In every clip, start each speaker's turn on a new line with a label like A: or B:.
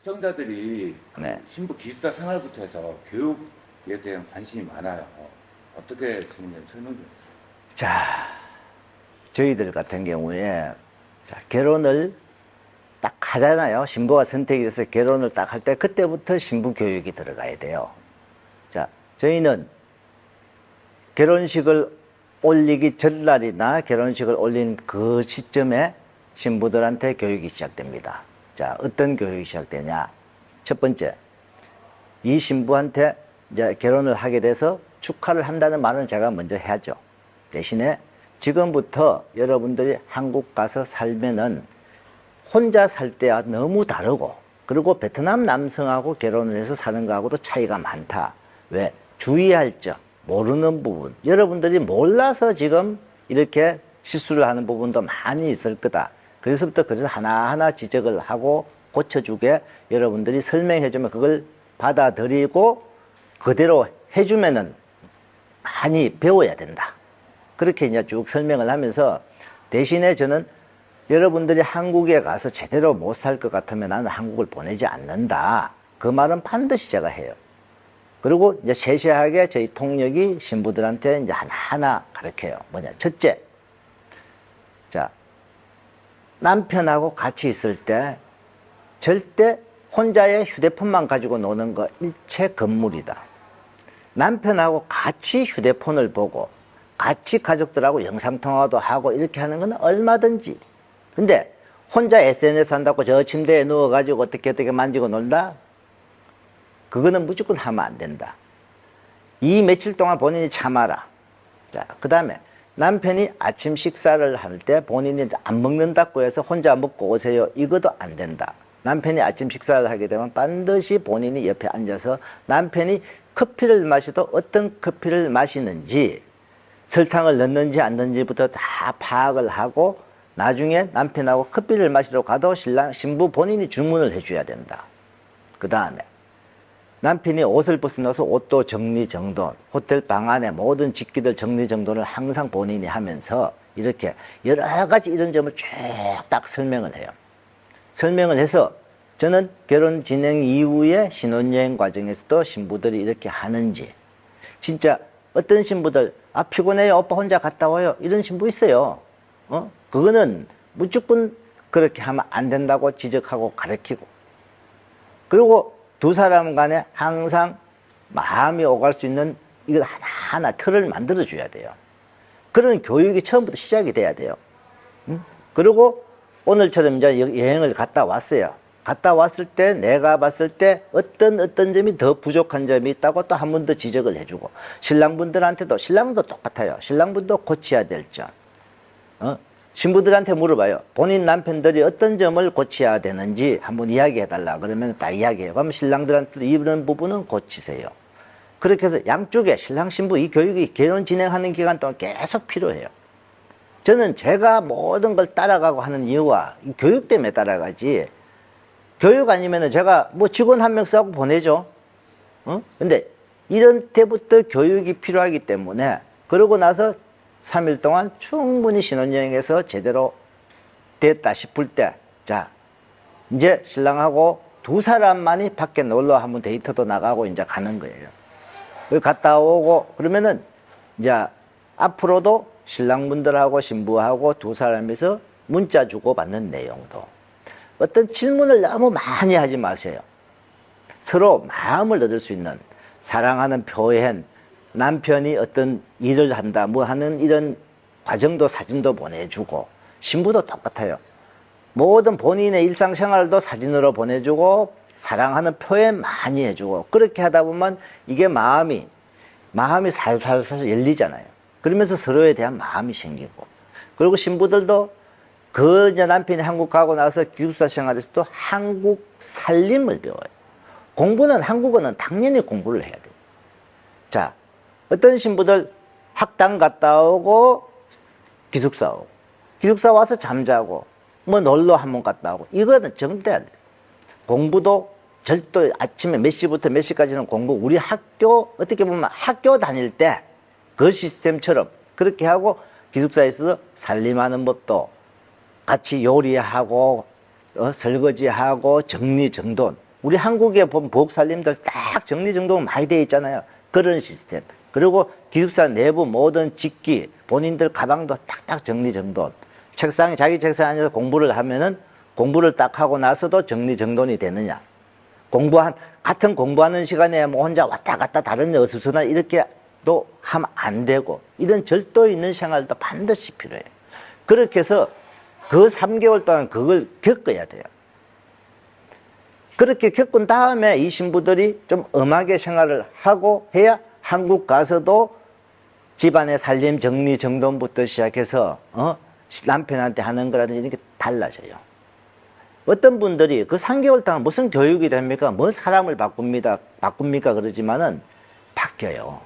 A: 시청자들이
B: 네.
A: 신부 기숙사 생활부터 해서 교육에 대한 관심이 많아요. 어떻게 설명 좀 해주세요.
B: 자, 저희들 같은 경우에 자, 결혼을 딱 하잖아요. 신부가 선택이 돼서 결혼을 딱 할 때 그때부터 신부 교육이 들어가야 돼요. 자, 저희는 결혼식을 올리기 전날이나 결혼식을 올린 그 시점에 신부들한테 교육이 시작됩니다. 자, 어떤 교육이 시작되냐? 첫 번째, 이 신부한테 이제 결혼을 하게 돼서 축하를 한다는 말은 제가 먼저 해야죠. 대신에 지금부터 여러분들이 한국 가서 살면은 혼자 살 때와 너무 다르고, 그리고 베트남 남성하고 결혼을 해서 사는 거하고도 차이가 많다. 왜? 주의할 점, 모르는 부분, 여러분들이 몰라서 지금 이렇게 실수를 하는 부분도 많이 있을 거다. 그래서 하나하나 지적을 하고 고쳐주게 여러분들이 설명해주면 그걸 받아들이고 그대로 해주면은 많이 배워야 된다. 그렇게 이제 쭉 설명을 하면서, 대신에 저는 여러분들이 한국에 가서 제대로 못 살 것 같으면 나는 한국을 보내지 않는다. 그 말은 반드시 제가 해요. 그리고 이제 세세하게 저희 통역이 신부들한테 이제 하나하나 가르쳐요. 뭐냐. 첫째, 자, 남편하고 같이 있을 때 절대 혼자의 휴대폰만 가지고 노는 거 일체 금물이다. 남편하고 같이 휴대폰을 보고 같이 가족들하고 영상통화도 하고 이렇게 하는 건 얼마든지. 근데 혼자 SNS 한다고 저 침대에 누워가지고 어떻게 만지고 놀다? 그거는 무조건 하면 안 된다. 이 며칠 동안 본인이 참아라. 자, 그 다음에 남편이 아침 식사를 할 때 본인이 안 먹는다고 해서 혼자 먹고 오세요. 이것도 안 된다. 남편이 아침 식사를 하게 되면 반드시 본인이 옆에 앉아서 남편이 커피를 마셔도 어떤 커피를 마시는지, 설탕을 넣는지 안 넣는지부터 다 파악을 하고 나중에 남편하고 커피를 마시러 가도 신부 본인이 주문을 해줘야 된다. 그 다음에 남편이 옷을 벗어나서 옷도 정리정돈, 호텔 방 안에 모든 집기들 정리정돈을 항상 본인이 하면서 이렇게 여러 가지 이런 점을 쭉 딱 설명을 해요. 설명을 해서 저는 결혼 진행 이후에 신혼여행 과정에서도 신부들이 이렇게 하는지, 진짜 어떤 신부들 피곤해요 오빠 혼자 갔다 와요 이런 신부 있어요. 그거는 무조건 그렇게 하면 안 된다고 지적하고 가르치고, 그리고 두 사람 간에 항상 마음이 오갈 수 있는 이걸 하나하나 틀을 만들어 줘야 돼요. 그런 교육이 처음부터 시작이 돼야 돼요. 그리고 오늘처럼 이제 여행을 갔다 왔어요. 갔다 왔을 때 내가 봤을 때 어떤 점이 더 부족한 점이 있다고 또 한 번 더 지적을 해주고, 신랑분들한테도, 신랑도 똑같아요. 신랑분도 고쳐야 될 점. 신부들한테 물어봐요. 본인 남편들이 어떤 점을 고쳐야 되는지 한번 이야기해달라. 그러면 다 이야기해요. 그럼 신랑들한테도 이런 부분은 고치세요. 그렇게 해서 양쪽에 신랑, 신부 이 교육이 결혼 진행하는 기간 동안 계속 필요해요. 저는 제가 모든 걸 따라가고 하는 이유가 이 교육 때문에 따라가지, 교육 아니면은 제가 뭐 직원 한 명 써고 보내죠. 근데 이런 때부터 교육이 필요하기 때문에, 그러고 나서 3일 동안 충분히 신혼여행에서 제대로 됐다 싶을 때, 자, 이제 신랑하고 두 사람만이 밖에 놀러 한번 데이트도 나가고 이제 가는 거예요. 갔다 오고 그러면은 이제 앞으로도 신랑분들하고 신부하고 두 사람이서 문자 주고 받는 내용도 어떤 질문을 너무 많이 하지 마세요. 서로 마음을 얻을 수 있는 사랑하는 표현, 남편이 어떤 일을 한다 뭐 하는 이런 과정도 사진도 보내주고, 신부도 똑같아요. 모든 본인의 일상생활도 사진으로 보내주고 사랑하는 표현 많이 해주고, 그렇게 하다 보면 이게 마음이 살살살 열리잖아요. 그러면서 서로에 대한 마음이 생기고, 그리고 신부들도 그 이제 남편이 한국 가고 나서 기숙사 생활에서도 한국 살림을 배워요. 공부는 한국어는 당연히 공부를 해야 돼요. 자, 어떤 신부들 학당 갔다 오고 기숙사 오고, 기숙사 와서 잠자고 뭐 놀러 한번 갔다 오고, 이거는 절대 안 돼요. 공부도 절대 아침에 몇 시부터 몇 시까지는 공부, 우리 학교 어떻게 보면 학교 다닐 때 그 시스템처럼 그렇게 하고, 기숙사에서 살림하는 법도 같이 요리하고 설거지하고 정리정돈, 우리 한국에 보면 부엌 살림들 딱 정리정돈 많이 돼 있잖아요. 그런 시스템. 그리고 기숙사 내부 모든 직기, 본인들 가방도 딱딱 정리정돈. 책상에, 자기 책상에 앉아서 공부를 하면은 공부를 딱 하고 나서도 정리정돈이 되느냐. 같은 공부하는 시간에 뭐 혼자 왔다 갔다 다른 데 어수선하 이렇게도 하면 안 되고, 이런 절도 있는 생활도 반드시 필요해요. 그렇게 해서 그 3개월 동안 그걸 겪어야 돼요. 그렇게 겪은 다음에 이 신부들이 좀 엄하게 생활을 하고 해야 한국 가서도 집안의 살림 정리 정돈부터 시작해서 남편한테 하는 거라든지 이렇게 달라져요. 어떤 분들이 그 3개월 동안 무슨 교육이 됩니까? 뭐 사람을 바꿉니까? 그러지만은 바뀌어요.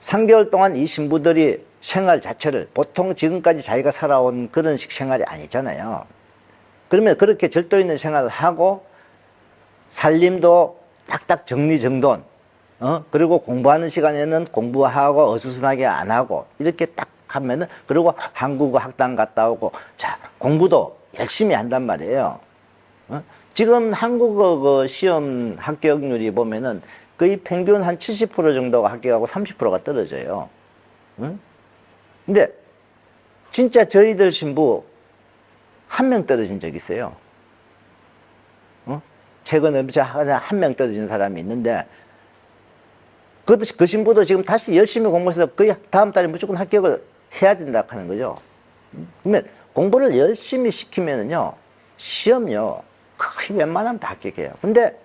B: 3개월 동안 이 신부들이 생활 자체를 보통 지금까지 자기가 살아온 그런 식 생활이 아니잖아요. 그러면 그렇게 절도 있는 생활을 하고 살림도 딱딱 정리정돈, 그리고 공부하는 시간에는 공부하고 어수선하게 안 하고 이렇게 딱 하면은, 그리고 한국어 학당 갔다 오고, 자, 공부도 열심히 한단 말이에요. 지금 한국어 그 시험 합격률이 보면은 거의 평균 한 70% 정도가 합격하고 30%가 떨어져요. 근데 진짜 저희들 신부 한 명 떨어진 적 있어요. 최근에 한 명 떨어진 사람이 있는데, 그 신부도 지금 다시 열심히 공부해서 거의 다음 달에 무조건 합격을 해야 된다 하는 거죠. 그러면 공부를 열심히 시키면은요, 시험요, 거의 웬만하면 다 합격해요. 근데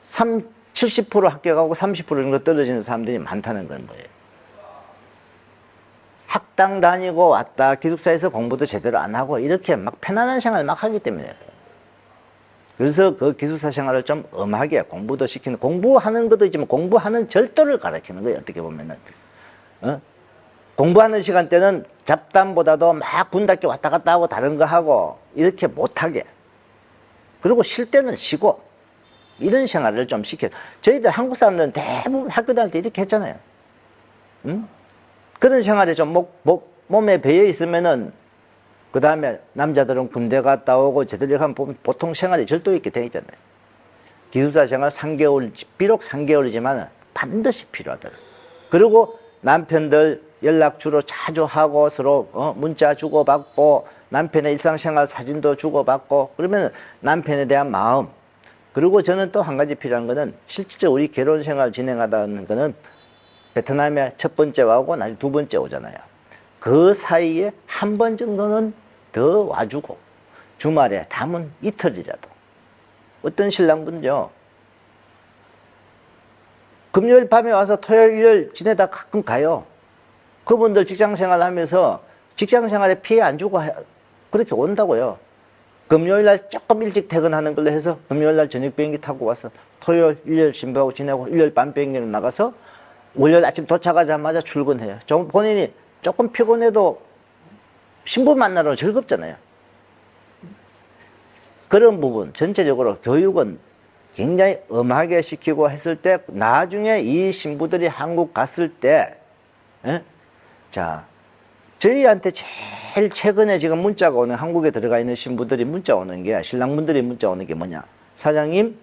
B: 70% 합격하고 30% 정도 떨어지는 사람들이 많다는 건 뭐예요? 학당 다니고 왔다, 기숙사에서 공부도 제대로 안 하고 이렇게 막 편안한 생활을 막 하기 때문에. 그래서 그 기숙사 생활을 좀 엄하게 공부도 시키는, 공부하는 것도 있지만 공부하는 절도를 가르치는 거예요. 어떻게 보면은. 공부하는 시간 때는 잡담보다도 막 분답게 왔다 갔다 하고 다른 거 하고 이렇게 못하게. 그리고 쉴 때는 쉬고, 이런 생활을 좀 시켜요. 저희들 한국 사람들은 대부분 학교 다닐 때 이렇게 했잖아요. 그런 생활이 좀 몸에 배어 있으면은, 그 다음에 남자들은 군대 갔다 오고 제대로 하면 보통 생활이 절도 있게 돼 있잖아요. 기숙사 생활 3개월, 비록 3개월이지만 반드시 필요하다. 그리고 남편들 연락 주로 자주 하고 서로 문자 주고받고, 남편의 일상생활 사진도 주고받고, 그러면 남편에 대한 마음. 그리고 저는 또 한 가지 필요한 거는, 실질적으로 우리 결혼 생활 진행하다는 거는 베트남에 첫 번째 와고 나중에 두 번째 오잖아요. 그 사이에 한 번 정도는 더 와주고, 주말에 남은 이틀이라도. 어떤 신랑분요, 금요일 밤에 와서 토요일, 일요일 지내다 가끔 가요. 그분들 직장생활 하면서 직장생활에 피해 안 주고 그렇게 온다고요. 금요일 날 조금 일찍 퇴근하는 걸로 해서 금요일 날 저녁 비행기 타고 와서 토요일, 일요일 신부하고 지내고, 일요일 밤 비행기로 나가서 월요일 아침 도착하자마자 출근해요. 본인이 조금 피곤해도 신부 만나러 즐겁잖아요. 그런 부분, 전체적으로 교육은 굉장히 엄하게 시키고 했을 때, 나중에 이 신부들이 한국 갔을 때, 자, 저희한테 제일 최근에 지금 문자가 오는, 한국에 들어가 있는 신부들이 문자 오는 게, 신랑분들이 문자 오는 게 뭐냐? 사장님,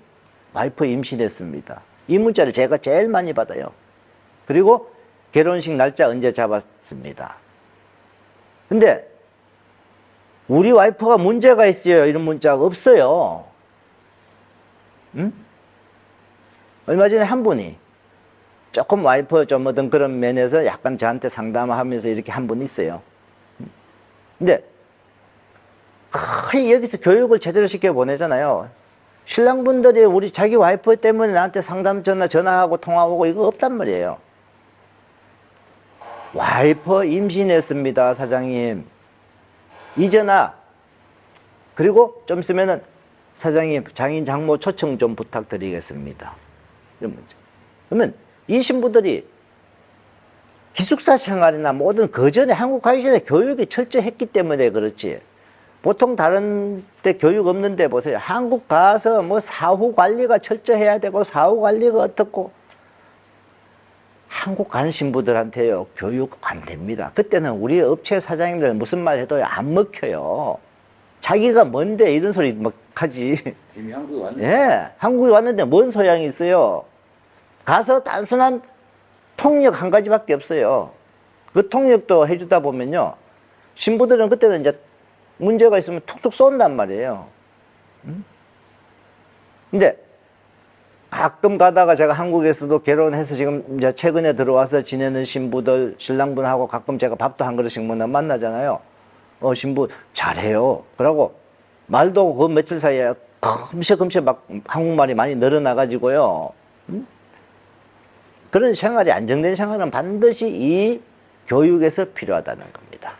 B: 와이프 임신했습니다. 이 문자를 제가 제일 많이 받아요. 그리고 결혼식 날짜 언제 잡았습니다. 근데 우리 와이프가 문제가 있어요, 이런 문자가 없어요. 얼마 전에 한 분이 조금 와이프 좀 어떤 그런 면에서 약간 저한테 상담하면서 이렇게 한 분 있어요. 근데 거의 여기서 교육을 제대로 시켜 보내잖아요. 신랑분들이 우리 자기 와이프 때문에 나한테 상담 전화하고 통화하고 이거 없단 말이에요. 와이프 임신했습니다, 사장님. 이전화. 그리고 좀 있으면은 사장님, 장인 장모 초청 좀 부탁드리겠습니다. 이런 문제. 그러면 이 신부들이 기숙사 생활이나 모든 그 전에 한국 가기 전에 교육이 철저했기 때문에 그렇지. 보통 다른 데 교육 없는데 보세요. 한국 가서 뭐 사후 관리가 철저해야 되고 사후 관리가 어떻고. 한국 간 신부들한테요, 교육 안 됩니다. 그때는 우리 업체 사장님들 무슨 말 해도 안 먹혀요. 자기가 뭔데 이런 소리 막 하지.
A: 이미 한국에 왔는데.
B: 예, 한국에 왔는데 뭔 소양이 있어요. 가서 단순한 통역 한 가지밖에 없어요. 그 통역도 해주다 보면요, 신부들은 그때는 이제 문제가 있으면 툭툭 쏜단 말이에요. 근데 가끔 가다가 제가 한국에서도 결혼해서 지금 이제 최근에 들어와서 지내는 신부들, 신랑분하고 가끔 제가 밥도 한 그릇씩 만나잖아요. 신부 잘해요. 그러고 말도 그 며칠 사이에 금세 막 한국말이 많이 늘어나가지고요. 그런 생활이, 안정된 생활은 반드시 이 교육에서 필요하다는 겁니다.